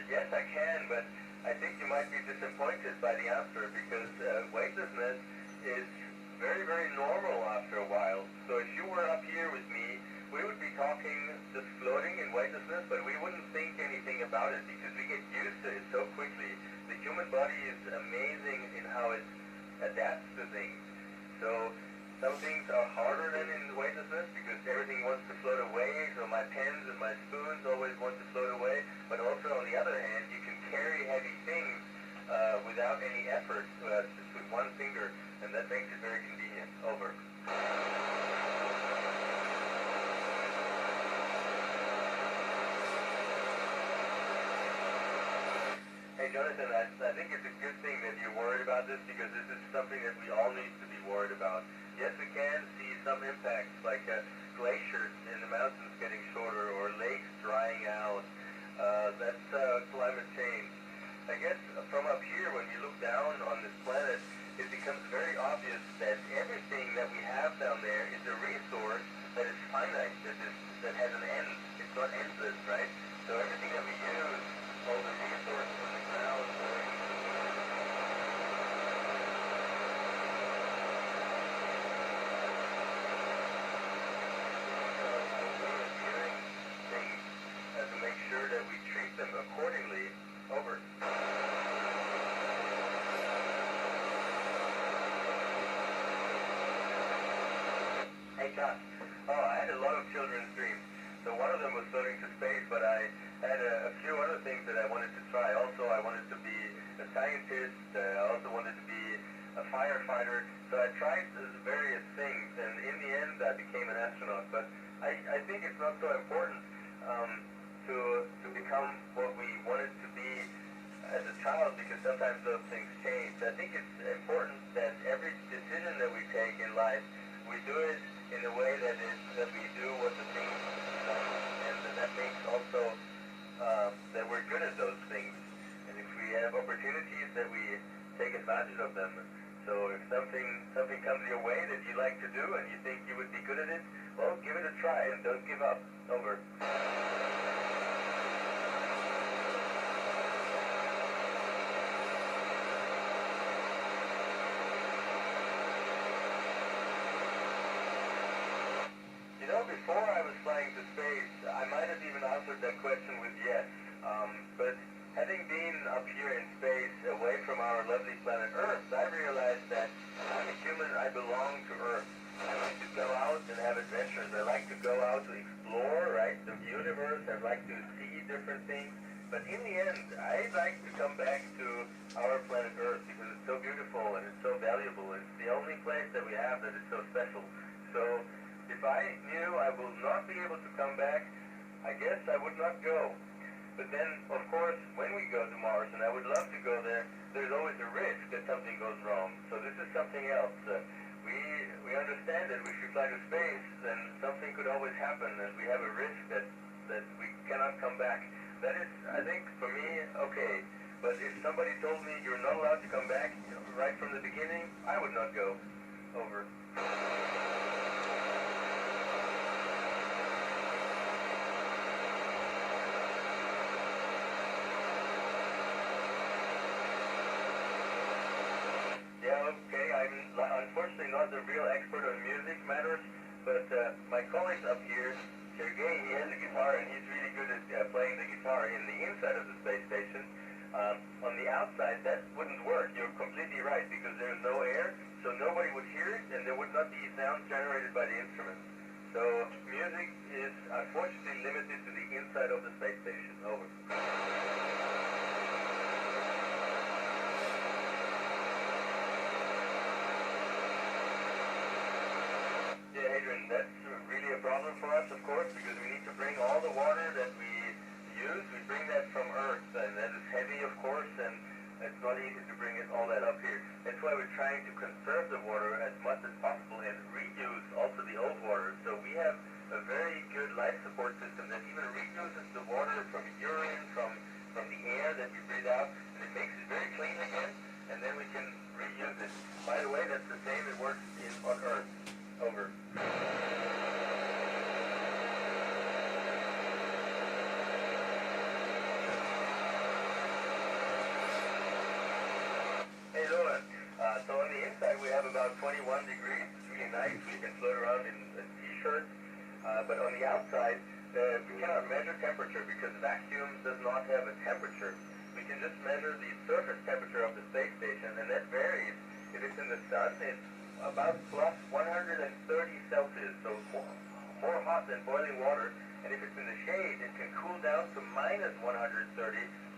Yes, I can, but I think you might be disappointed by the answer because weightlessness is very, very normal after a while. So if you were up here with me, we would be talking just floating in weightlessness, but we wouldn't think anything about it because we get used to it so quickly. The human body is amazing in how it adapts to things. So some things are harder than in weightlessness because everything wants to float away. So my pens and my spoons always want to float away. But also on the other hand, you can carry heavy things without any effort, just with one finger, and that makes it very convenient. Over. Hey Jonathan, I think it's a good thing that you're worried about this because this is something that we all need to be worried about. Yes, we can see some impacts like glaciers in the mountains getting shorter or lakes drying out. That's climate change. I guess from up here when we look down on this planet, it becomes very obvious that everything that we have down there is a resource that is finite, that has an end. It's not endless, right? So everything that we use, all the resources in the ground, to make sure that we treat them accordingly. Over. Hey John. Oh, I had a lot of children's dreams. So one of them was floating to space, but I had a few other things that I wanted to try. Also, I wanted to be a scientist. I also wanted to be a firefighter. So I tried various things, and in the end, I became an astronaut. But I think it's not so important to become what we wanted to be as a child, because sometimes those things change. I think it's important that every decision that we take in life, we do it in a way that we do what the things and that makes also that we're good at those things. And if we have opportunities, that we take advantage of them. So if something comes your way that you like to do and you think you would be good at it, well, give it a try and don't give up. Over. Before I was flying to space, I might have even answered that question with yes. But having been up here in space, away from our lovely planet Earth, I realized that I'm a human, I belong to Earth. I like to go out and have adventures. I like to go out to explore, right, the universe. I like to see different things. But in the end, I like to come back to our planet Earth because it's so beautiful and it's so valuable. It's the only place that we have that is so special. So if I knew I will not be able to come back, I guess I would not go. But then, of course, when we go to Mars, and I would love to go there, there's always a risk that something goes wrong. So this is something else. We understand that if we fly to space, then something could always happen, and we have a risk that we cannot come back. That is, I think, for me, okay. But if somebody told me you're not allowed to come back right from the beginning, I would not go. Over. Yeah, okay, I'm unfortunately not the real expert on music matters, but my colleague up here, Sergey, he has a guitar and he's really good at playing the guitar in the inside of the space station. On the outside, that wouldn't work. You're completely right, because there's no air, so nobody would hear it, and there would not be sound generated by the instruments. So music is unfortunately limited to the inside of the space station. Over. Yeah, Adrian, that's really a problem for us, of course, because we need to bring all the water that we use. We bring that from Earth, and that is heavy, of course, and it's not easy to bring it all that up here. That's why we're trying to conserve the water as much as possible and reuse also the old water. So we have a very good life support system that even reuses the water from urine, from the air that we breathe out, and it makes it very clean again, and then we can reuse it. By the way, that's the same that works on Earth. Over. Hey, Lola. So on the inside we have about 21 degrees. It's really nice. We can float around in t-shirts. But on the outside, we cannot measure temperature because vacuum does not have a temperature. We can just measure the surface temperature of the space station, and that varies. If it's in the sun, it's about plus 130 Celsius, so more hot than boiling water. And if it's in the shade, it can cool down to minus 130,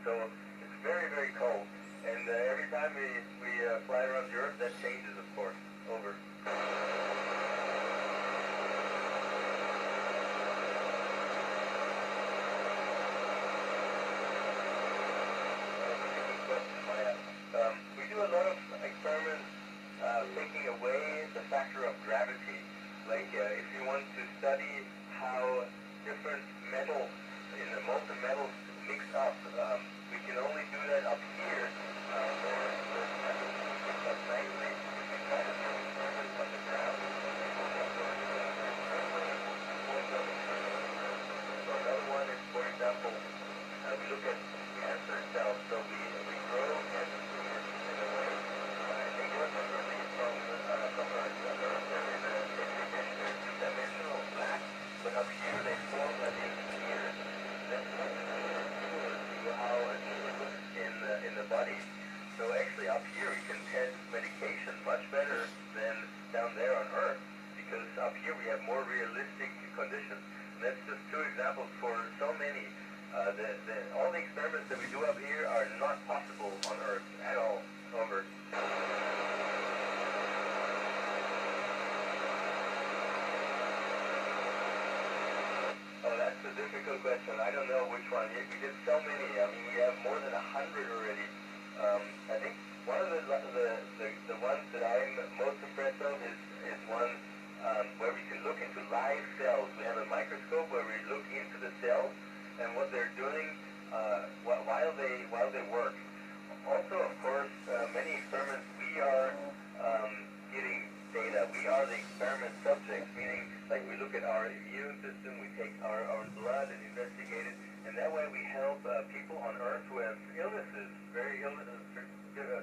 so it's very, very cold. And every time we fly around the Earth, that changes, of course. Over. We do a lot of experiments taking away the factor of gravity. Like if you want to study how different metals in the molten metals mix up, we can only do that up here. Where the metals mix up nicely, we try to do experiments on the ground. So another one is, for example, we look at cancer cells. So we grow cancer tumors in a way. They grow differently from Earth. They're in a two-dimensional black, but up here they form like in spheres. That's similar to how a tumor looks in the body. So actually up here we can test medication much better than down there on Earth, because up here we have more realistic conditions. And that's just two examples for so many. All the experiments that we do up here are not possible on Earth at all. Over. Oh, that's a difficult question. I don't know which one. We did so many. I mean, we have more than 100 already. I think one of the ones that I'm most impressed of is one where we can look into live cells. We have a microscope where we look into the cells and what they're doing while they work. Also, of course, many experiments we are getting data. We are the experiment subjects, meaning like we look at our immune system, we take our blood and investigate it, and that way we help people on Earth who have illnesses,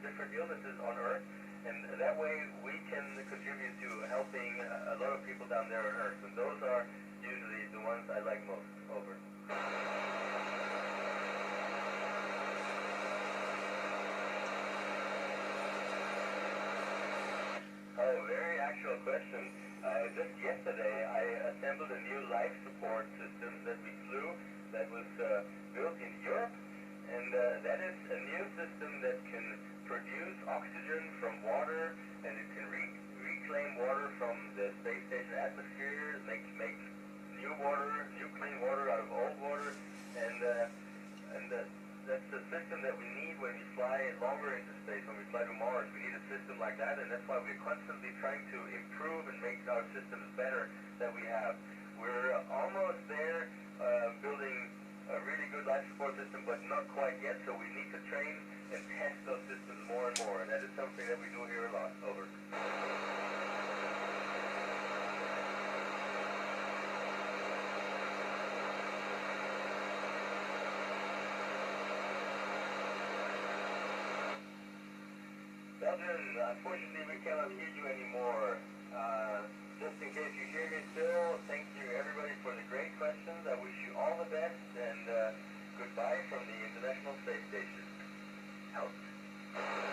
different illnesses on Earth, and that way we can contribute to helping a lot of people down there on Earth, and those are usually the ones I like most. Over. Oh, very actual question. Just yesterday I assembled a new life support system that we flew that was built in Europe, and that is a new system that can produce oxygen from water, and it can reclaim water from the space station atmosphere, make new clean water out of old water, and that's the system that we need when we fly longer into space. When we fly to Mars, we need a system like that, and that's why we're constantly trying to improve and make our systems better that we have. We're almost there building a really good life support system, but not quite yet, so we need to train and test those systems more and more, and that is something that we do here a lot. Over. Belgian, unfortunately we cannot hear you anymore. Just in case you hear me still, thank you everybody for the great questions. I wish you all the best, and goodbye from the International Space Station. Out.